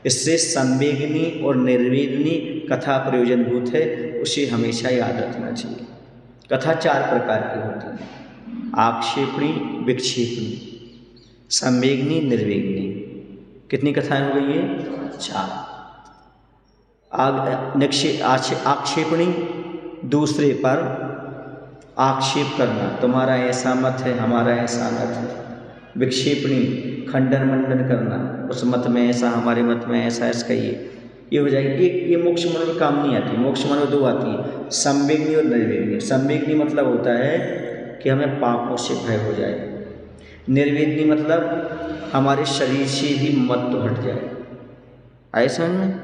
इससे संवेगनी और निर्वेदनी कथा प्रयोजनभूत है, उसे हमेशा याद रखना चाहिए। कथा 4 प्रकार की होती है, आक्षेपणी, विक्षेपणी, संवेगनी, निर्वेगनी। कितनी कथाएं हो गई है, 4। आक्षेपणी, दूसरे पर आक्षेप करना, तुम्हारा ऐसा मत है, हमारा ऐसा मत है। विक्षेपणी, खंडन मंडन करना, उस मत में ऐसा, हमारे मत में ऐसा, ऐसा ये हो जाएगी। ये मोक्ष मन में काम नहीं आती। मोक्ष मन में 2 आती है, संवेगनी और निर्वेगनी। संवेगनी मतलब होता है कि हमें पापों से भय हो जाए, निर्वेगनी मतलब हमारे शरीर से ही मत तो हट जाए, ऐसा में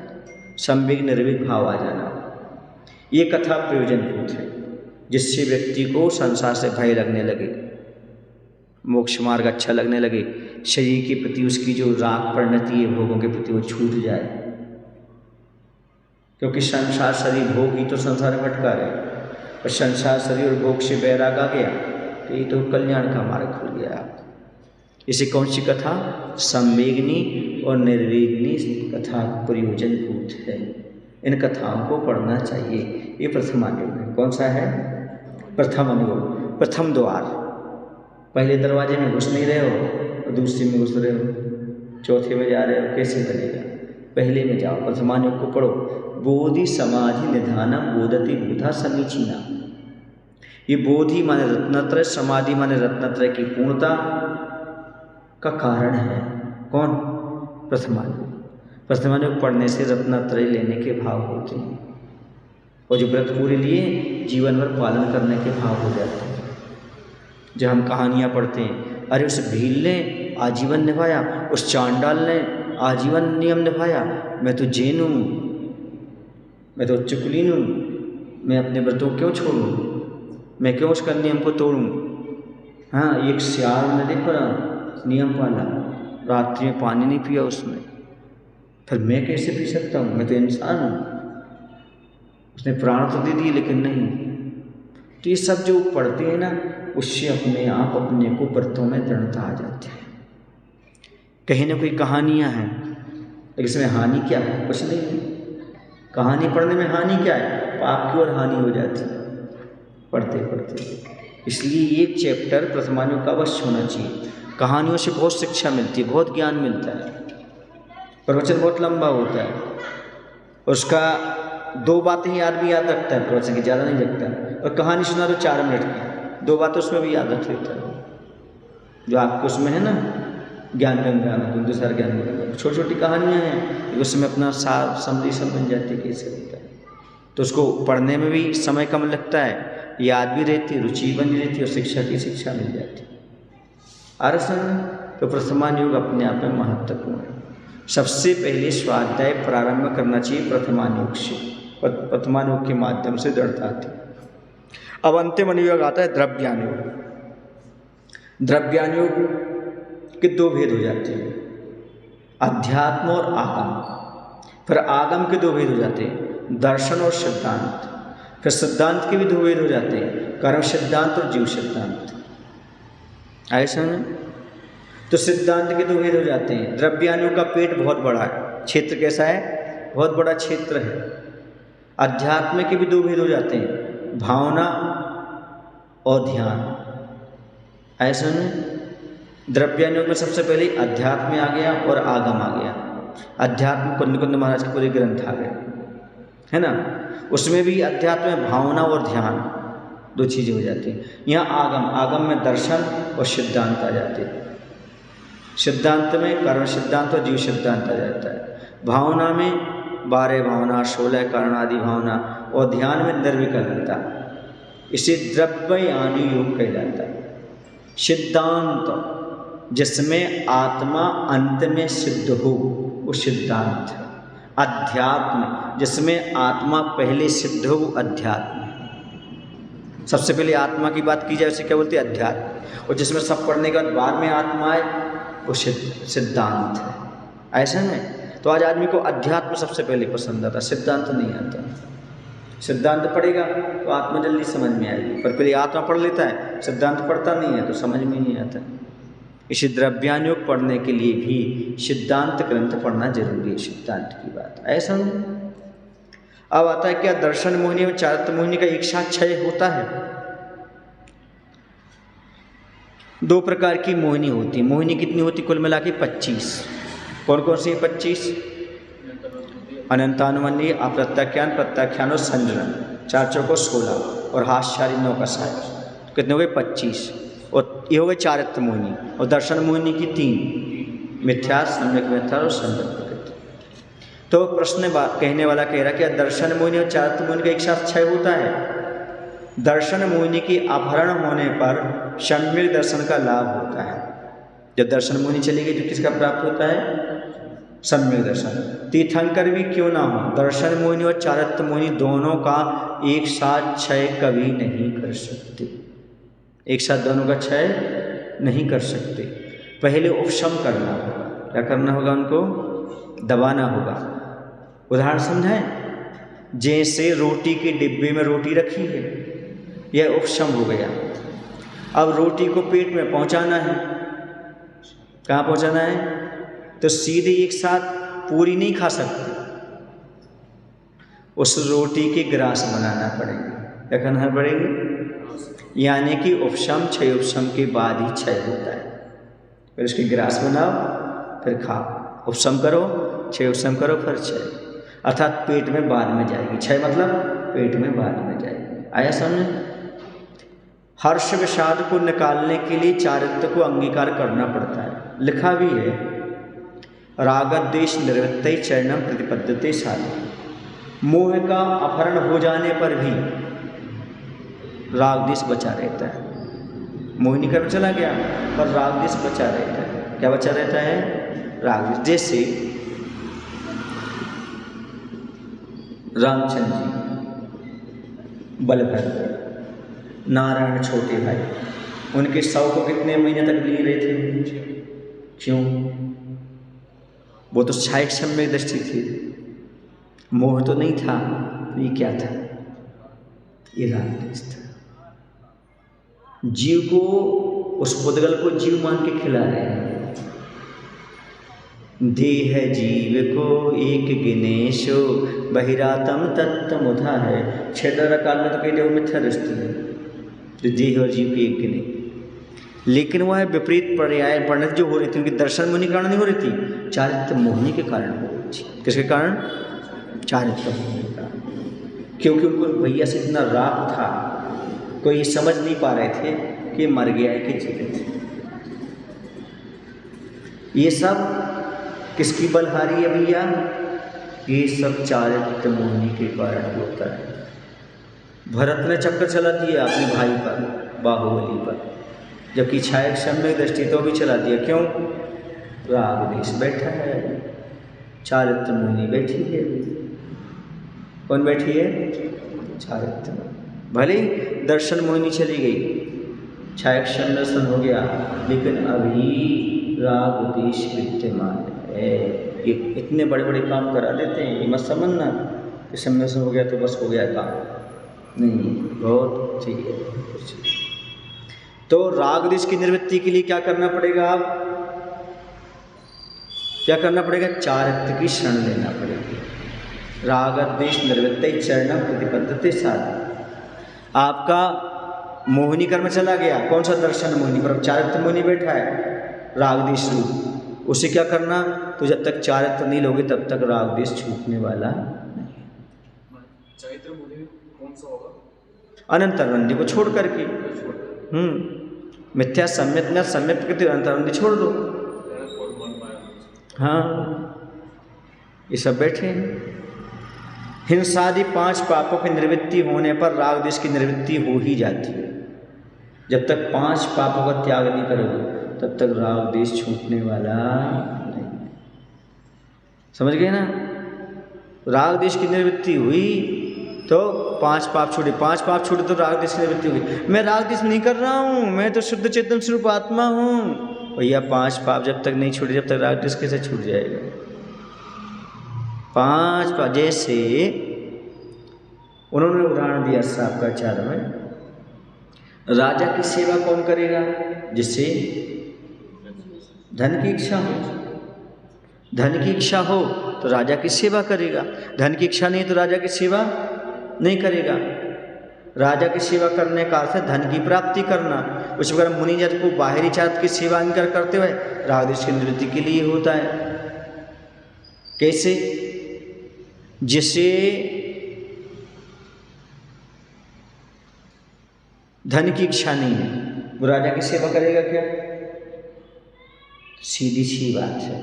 संवेग निर्वेग भाव आ जाना। ये कथा प्रयोजनभूत है, जिससे व्यक्ति को संसार से भय लगने लगे, मोक्ष मार्ग अच्छा लगने लगे, शरीर के प्रति उसकी जो राग परिणति है भोगों के प्रति वो छूट जाए। क्योंकि संसार शरीर भोग ही तो संसार में भटका रहे, और संसार शरीर और भोग से वैराग आ गया तो ये तो कल्याण का मार्ग खुल गया। इसे कौन सी कथा, संवेगनी और निर्वेगनी कथा प्रयोजनभूत है। इन कथाओं को पढ़ना चाहिए। ये प्रथम अनुयोग है। कौन सा है, प्रथम अनुयोग। प्रथम द्वार, पहले दरवाजे में घुस नहीं रहे हो और दूसरे में घुस रहे हो, चौथे में जा रहे हो, कैसे बनेगा? पहले में जाओ, प्रथमान योग को पढ़ो। बोधि समाधि निधानम बोधति बुधा समीचीना। ये बोधि माने रत्नत्रय, समाधि माने रत्नत्रय की पूर्णता का कारण है। कौन? प्रथमान योग। प्रथमान योग पढ़ने से रत्नत्रय लेने के भाव होते हैं, और जो व्रत पूरे लिए जीवन भर पालन करने के भाव हो जाते हैं। जब हम कहानियाँ पढ़ते हैं, अरे उस भील ने आजीवन निभाया, उस चांडाल ने आजीवन नियम निभाया, मैं तो जैन हूँ, मैं तो चुकलीन हूँ, मैं अपने व्रतों क्यों छोड़ूँ, मैं क्यों उसका नियम को तोड़ूँ? हाँ, एक सियार ने देखो ना नियम पाला, रात्रि में पानी नहीं पिया उसने, फिर मैं कैसे पी सकता हूँ? मैं तो इंसान हूँ। उसने प्राण तो दे दिए लेकिन नहीं। तो ये सब जो पढ़ते हैं ना, उससे अपने आप अपने को व्रतों में दृढ़ता आ जाती है। कहीं ना कोई कहानियाँ हैं, लेकिन इसमें हानि क्या है? कुछ नहीं है। कहानी पढ़ने में हानि क्या है? पाप की ओर हानि हो जाती है पढ़ते पढ़ते। इसलिए एक चैप्टर प्रथमान योग का अवश्य होना चाहिए। कहानियों से बहुत शिक्षा मिलती है, बहुत ज्ञान मिलता है। प्रवचन बहुत लंबा होता है, उसका 2 बातें ही आदमी याद रखता है, प्रवचन की ज़्यादा नहीं रखता। और कहानी सुना तो 4 मिनट की, 2 बातें उसमें भी याद रख लेता है। जो आपको उसमें है ना ज्ञान गंगा में, बिंदुसार ज्ञान गंगा, छोटी छोटी कहानियाँ हैं, उसमें अपना सार समझी सब बन जाती है कैसे होता है। तो उसको पढ़ने में भी समय कम लगता है, याद भी रहती, रुचि बनी रहती, और शिक्षा की शिक्षा मिल जाती। आरसन तो प्रथमान योग अपने आप में महत्वपूर्ण है। सबसे पहले स्वाध्याय प्रारंभ करना चाहिए प्रथमान योग से, प्रथमान योग के माध्यम से दृढ़ता आती है। अब अंतिम अनुयोग आता है द्रव्यान योग। द्रव्यान योग के 2 भेद हो जाते हैं, अध्यात्म और आगम। फिर आगम के 2 भेद हो जाते हैं, दर्शन और सिद्धांत। फिर सिद्धांत के भी 2 भेद हो जाते हैं, कर्म सिद्धांत और जीव सिद्धांत। ऐसा ना, तो सिद्धांत के 2 भेद हो जाते हैं। द्रव्यान योग का पेट बहुत बड़ा है, क्षेत्र कैसा है? बहुत बड़ा क्षेत्र है। अध्यात्म के भी 2 भेद हो जाते हैं, भावना और ध्यान। ऐसा नहीं, द्रव्यान योग में सबसे पहले अध्यात्म आ गया और आगम आ गया। अध्यात्म कुंद महाराज के पूरे ग्रंथ आ गए, है ना। उसमें भी अध्यात्म में भावना और ध्यान 2 चीज़ें हो जाती हैं। यहाँ आगम में दर्शन और सिद्धांत आ जाते हैं। सिद्धांत में कर्म सिद्धांत और जीव सिद्धांत आ जाता है। भावना में 12 भावना, 16 कारण आदि भावना, और ध्यान में निर्विकल्पता। इसे द्रव्यान योग कहलाता है। सिद्धांत जिसमें आत्मा अंत में सिद्ध हो, वो सिद्धांत है। अध्यात्म जिसमें आत्मा पहले सिद्ध हो, वो अध्यात्म है। सबसे पहले आत्मा की बात की जाए उसे क्या बोलते हैं? अध्यात्म। और जिसमें सब पढ़ने के बाद में आत्मा आए, वो सिद्धांत है। ऐसा नहीं, तो आज आदमी को अध्यात्म सबसे पहले पसंद आता, सिद्धांत नहीं आता। सिद्धांत पढ़ेगा तो आत्मा जल्दी समझ में आएगी, पर पहले आत्मा पढ़ लेता है, सिद्धांत पढ़ता नहीं है तो समझ में नहीं आता। इसे द्रव्यान योग पढ़ने के लिए भी सिद्धांत ग्रंथ पढ़ना जरूरी है, सिद्धांत की बात। ऐसा नहीं। अब आता है क्या? दर्शन मोहिनी और चारित्र मोहिनी का एक साथ क्षय होता है। 2 प्रकार की मोहिनी होती है। मोहिनी कितनी होती? कुल मिला के 25। कौन कौन सी? 25 अनंतानुमन्य, अप्रत्याख्यान, प्रत्याख्यान और संजरण। 4 चौको 16 और हास्यारी 9 का 60। कितने हो गए? 25। और ये हो गए चारित्र मोहिनी। और दर्शन मोहिनी की 3, मिथ्या, सम्यक मिथ्या और संजम प्रकृति। तो प्रश्न कहने वाला कह रहा कि दर्शन मोहिनी और चारित्र मोहिनी का एक साथ क्षय होता है। दर्शन मोहिनी की अपहरण होने पर सम्यक दर्शन का लाभ होता है। जब दर्शन मोहिनी चली गई तो किसका प्राप्त होता है? सम्यक दर्शन। तीर्थंकर भी क्यों ना हो, दर्शन मोहिनी और चारित्र मोहिनी दोनों का एक साथ क्षय कभी नहीं कर सकते। एक साथ दोनों का क्षय नहीं कर सकते। पहले उपशम करना होगा। क्या करना होगा? उनको दबाना होगा। उदाहरण समझाएं, जैसे रोटी के डिब्बे में रोटी रखी है, यह उपशम हो गया। अब रोटी को पेट में पहुंचाना है। कहाँ पहुंचाना है? तो सीधे एक साथ पूरी नहीं खा सकते, उस रोटी के ग्रास बनाना पड़ेगा। क्या करना पड़ेगा? यानी कि उपशम क्षय उपशम के बाद ही क्षय होता है। फिर उसकी ग्रास बनाओ फिर खाओ, उपशम करो क्षय उपशम करो फिर क्षय, अर्थात पेट में बाद में जाएगी। क्षय मतलब पेट में बाद में जाएगी। आया समझ? हर्ष विषाद को निकालने के लिए चारित्र को अंगीकार करना पड़ता है। लिखा भी है रागद्वेष निर्वृत्तै चरणम प्रतिपद्यते साधु। मोह का अपहरण हो जाने पर भी रागद्वेष बचा रहता है। मोहिनी कर्म चला गया पर रागद्वेष बचा रहता है। क्या बचा रहता है? रागद्वेष। जैसे रामचंद्र जी, बलभद्र, नारायण छोटे भाई, उनके शव को कितने महीने तक लिए रहे थे? क्यों? वो तो क्षायक सम्यक दृष्टि थी, मोह तो नहीं था। ये क्या था? ये रागद्वेष था। जीव को, उस पुद्गल को जीव मान के खिला रहे हैं। देह जीव को एक गिनेशो बहिरातम तत्तमुधा है। क्षेत्र काल में तो कहते वो मिथ्या दृष्टि है, जो देह और जीव की एक गिने, लेकिन वह विपरीत पर्याय परिणति जो हो रही थी उनकी दर्शन मुनि कारण नहीं हो रही थी, चारित्र मोहिनी के कारण हो रही थी। किसके कारण? चारित्र मोहिनी के कारण। क्योंकि उनको भैया से इतना राग था, कोई समझ नहीं पा रहे थे कि मर गया है कि जीवित है। ये सब किसकी बलहारी है भैया? ये सब चारित्र मोहिनी के कारण होता है। भरत ने चक्कर चला दिया अपने भाई पर, बाहुबली पर, जबकि क्षायक सम्यक दृष्टि तो भी चला दिया। क्यों? रागद्वेष बैठा है, चारित्र मोहिनी बैठी है। कौन बैठी है? चारित्र मोहिनी। भले ही दर्शन मोहिनी चली गई, क्षायक सम्यक दर्शन हो गया, लेकिन अभी रागद्वेष विद्यमान है। ये इतने बड़े बड़े काम करा देते हैं, ये मत समझना कि सम्यक हो गया तो बस हो गया काम, नहीं, बहुत ठीक है कुछ। तो रागद्वेष की निवृत्ति के लिए क्या करना पड़ेगा? आप क्या करना पड़ेगा? चारित्र की शरण लेना पड़ेगी। रागद्वेष निवृत्तै चरणम प्रतिपद्यते साधु। आपका मोहिनी कर्म चला गया, कौन सा? दर्शन मोहिनी, पर चारित्र मोहिनी बैठा है रागद्वेष रूप। उसे क्या करना? तो जब तक चारित्र नहीं लोगे तब तक रागद्वेष छूटने वाला नहीं। चारित्र मोहिनी कौन सा होगा? अनंतरवंदी को छोड़ करके, मिथ्या सम्यक न सम्यक प्रकृति अनंतरवंदी छोड़ दो। हाँ, ये सब बैठे हैं। हिंसादि 5 पापों की निवृत्ति होने पर रागद्वेष की निवृत्ति हो ही जाती है। जब तक 5 पापों का त्याग नहीं करोगे तब तक रागद्वेष छूटने वाला नहीं। समझ गए ना? रागद्वेष की निवृत्ति हुई तो 5 पाप छूटे, 5 पाप छूटे तो रागद्वेष की निवृत्ति होगी। मैं रागद्वेष नहीं कर रहा हूँ, मैं तो शुद्ध चेतन स्वरूप आत्मा हूँ। भैया 5 पाप जब तक नहीं छूटे, जब तक रागद्वेष कैसे छूट जाएगा? 5 पाप, जैसे उन्होंने उदाहरण दिया शास्त्राचार्य में, राजा की सेवा कौन करेगा? जिससे धन की इच्छा हो। धन की इच्छा हो तो राजा की सेवा करेगा, धन की इच्छा नहीं तो राजा की सेवा नहीं करेगा। राजा की सेवा करने का अर्थ है धन की प्राप्ति करना। उस प्रकार मुनिजन को बाहरी चारित्र की सेवा अंगीकार करते हुए रागद्वेष की निवृत्ति के लिए होता है। कैसे? जिसे धन की इच्छा नहीं है वो राजा की सेवा करेगा क्या? सीधी सी बात है।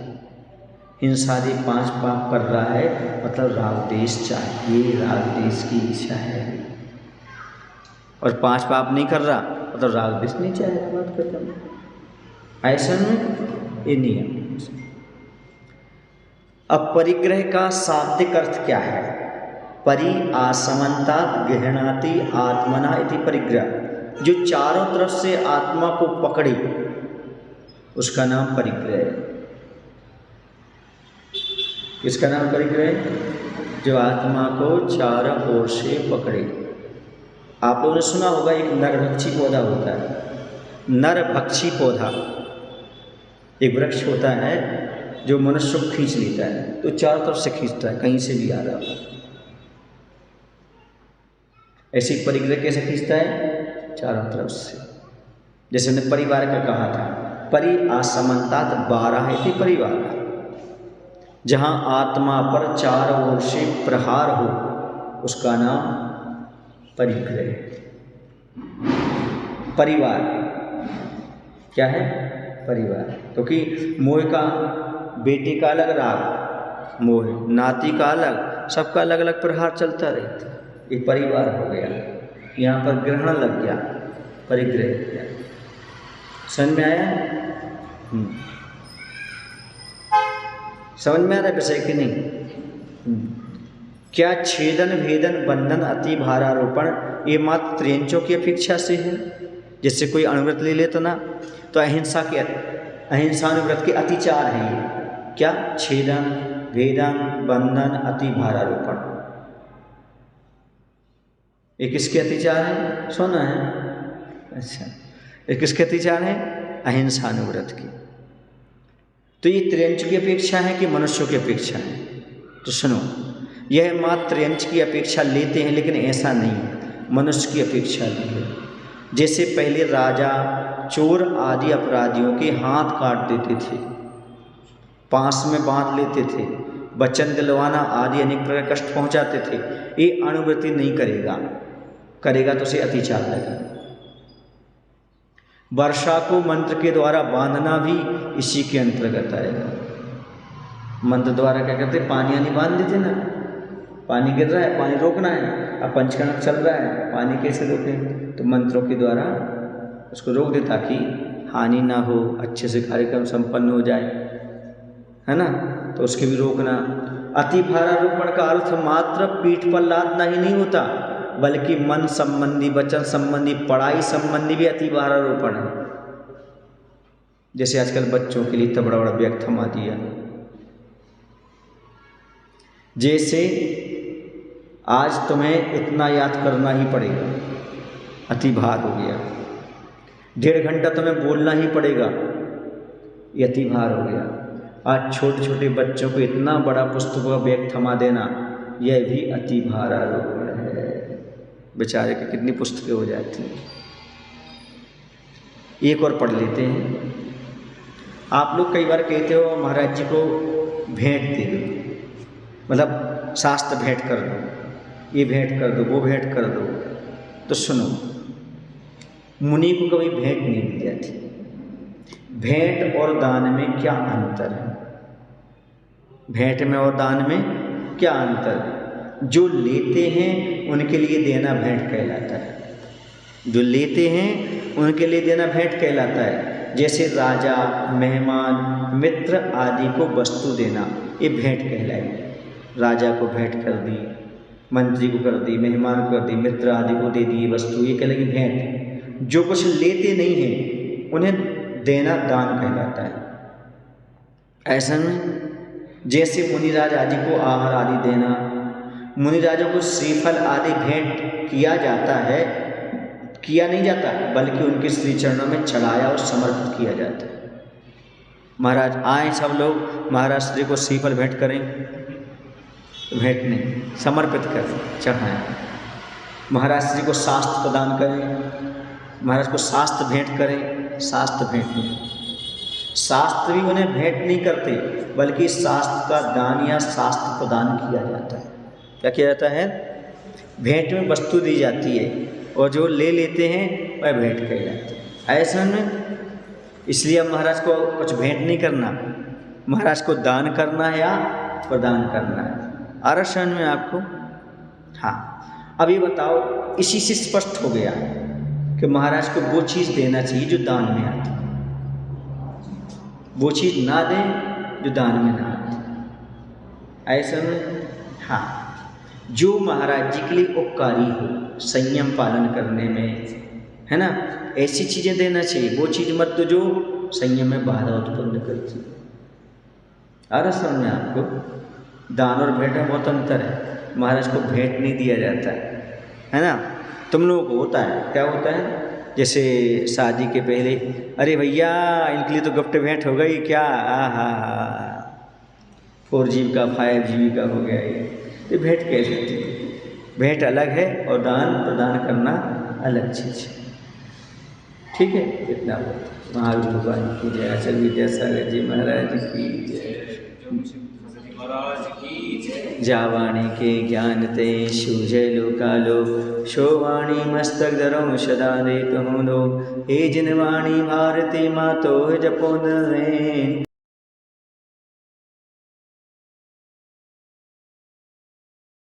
हिंसादि 5 पाप कर रहा है मतलब रागद्वेष चाहिए, रागद्वेष की इच्छा है। और 5 पाप नहीं कर रहा मतलब रागद्वेष नहीं चाहिए, बात खत्म। ऐसा में ये नियम। अब परिग्रह का शाब्दिक अर्थ क्या है? परि आसमंता गृहणाति आत्मना इति परिग्रह। जो चारों तरफ से आत्मा को पकड़े उसका नाम परिग्रह है। किसका नाम परिग्रह? जो आत्मा को चारों ओर से पकड़े। आप लोगों ने सुना होगा एक नरभक्षी पौधा होता है। नरभक्षी पौधा एक वृक्ष होता है जो मनुष्य को खींच लेता है, तो चारों तरफ से खींचता है, कहीं से भी आ रहा हो। ऐसी परिग्रह कैसे खींचता है? चारों तरफ से। जैसे हमने परिवार का कहा था, परि आसमंतात 12 है थी परिवार, जहाँ आत्मा पर चारों ओर से प्रहार हो उसका नाम परिग्रह। परिवार क्या है? परिवार। क्योंकि मोह का, बेटे का अलग राग मोह, नाती का अलग, सबका अलग अलग प्रहार चलता रहता है। ये परिवार हो गया, यहाँ पर ग्रहण लग गया, परिग्रह हो गया। समझ में आया? समझ में आ रहा है विषय कि नहीं? क्या छेदन भेदन बंधन अति भारारोपण ये मात्र त्रियंचों की अपेक्षा से है? जिससे कोई अनुव्रत ले लेता ना, तो अहिंसानुव्रत के अतिचार है ये। क्या? छेदन भेदन बंधन अति भारारोपण, ये किसके अतिचार है? सुना है? अच्छा, ये किसके अतिचार है? अहिंसानुव्रत की। तो ये त्रियंच की अपेक्षा है कि मनुष्यों की अपेक्षा है? तो सुनो, यह मात्र त्रियंच की अपेक्षा लेते हैं, लेकिन ऐसा नहीं है, मनुष्य की अपेक्षा ली है। जैसे पहले राजा चोर आदि अपराधियों के हाथ काट देते थे, पास में बांध लेते थे, वचन दिलवाना आदि अनेक प्रकार कष्ट पहुंचाते थे, ये अनुवृत्ति नहीं करेगा, करेगा तो उसे अतिचार लगेगा। वर्षा को मंत्र के द्वारा बांधना भी इसी के अंतर्गत आएगा। मंत्र द्वारा क्या करते? पानी आनी बांध देते ना, पानी गिर रहा है, पानी रोकना है, अब पंचकर्म चल रहा है, पानी कैसे रोकें? तो मंत्रों के द्वारा उसको रोक दे ताकि हानि ना हो, अच्छे से कार्यक्रम संपन्न हो जाए, है ना? तो उसके भी रोकना। अति भारारोपण का अर्थ मात्र पीठ पर लादना ही नहीं होता, बल्कि मन संबंधी, वचन संबंधी, पढ़ाई संबंधी भी अति भारारोपण है। जैसे आजकल बच्चों के लिए इतना बड़ा बड़ा बैग थमा दिया, जैसे आज तुम्हें इतना याद करना ही पड़ेगा, अति भार हो गया। 1.5 घंटा तुम्हें बोलना ही पड़ेगा, ये अति भार हो गया। आज छोटे छोटे बच्चों को इतना बड़ा पुस्तकों का बैग थमा देना, यह भी अति भारारोपण है। बेचारे की कितनी पुस्तकें हो जाती हैं। एक और पढ़ लेते हैं। आप लोग कई बार कहते हो महाराज जी को भेंट दे दो, मतलब शास्त्र भेंट कर दो, ये भेंट कर दो, वो भेंट कर दो। तो सुनो, मुनि को कभी भेंट नहीं दी जाती। भेंट और दान में क्या अंतर है? भेंट में और दान में क्या अंतर है? जो लेते हैं उनके लिए देना भेंट कहलाता है, जो लेते हैं उनके लिए देना भेंट कहलाता है। जैसे राजा, मेहमान, मित्र आदि को वस्तु देना, ये भेंट कहलाएगी। राजा को भेंट कर दी, मंत्री को कर दी, मेहमान को कर दी, मित्र आदि को दे दी वस्तु, ये कहलाएगी भेंट। जो कुछ लेते नहीं हैं उन्हें देना दान कहलाता है। ऐसा में जैसे मुनिराज आदि को आहार आदि देना, मुनिराजों को श्रीफल आदि भेंट किया जाता है, किया नहीं जाता, बल्कि उनके श्री चरणों में चढ़ाया और समर्पित किया जाता है। महाराज आए सब लोग, महाराज श्री को श्रीफल भेंट करें, भेंट नहीं, समर्पित करें, चढ़ाएं। महाराज श्री को शास्त्र प्रदान करें, महाराज को शास्त्र भेंट करें, शास्त्र भेंट नहीं। शास्त्र भी उन्हें भेंट नहीं करते, बल्कि शास्त्र का दान या शास्त्र प्रदान किया जाता है। क्या किया जाता है? भेंट में वस्तु दी जाती है और जो ले लेते हैं वह भेंट कहलाते हैं। ऐसा में इसलिए अब महाराज को कुछ भेंट नहीं करना, महाराज को दान करना है या प्रदान करना है। आरक्षण में आपको, हाँ, अभी बताओ, इसी से स्पष्ट हो गया कि महाराज को वो चीज़ देना चाहिए जो दान में आती, वो चीज़ ना दें जो दान में ना आती। ऐसा में हाँ, जो महाराज जी के लिए उपकारी हो, संयम पालन करने में, है ना, ऐसी चीज़ें देना चाहिए। वो चीज़ मत दो जो संयम में बाधा उत्पन्न करती। आरक्षण में आपको दान और भेंट में बहुत अंतर है। महाराज को भेंट नहीं दिया जाता है ना। तुम लोगों को होता है, क्या होता है? जैसे शादी के पहले, अरे भैया इनके लिए तो गिफ्ट भेंट हो गई क्या, आहा 4G का 5G का हो गया, ये भेंट कहलाती है। भेंट अलग है और दान प्रदान करना अलग चीज़ है। ठीक है, इतना महावीर भगवान की जय। अचल विद्यासागर जी महाराज की जय। महाराज की जय। जावाणी के ज्ञान ते सूझे लोकालो, शोवाणी मस्तक धरो सदा दे तुम दो। हे जिनवाणी भारती मातो जपो न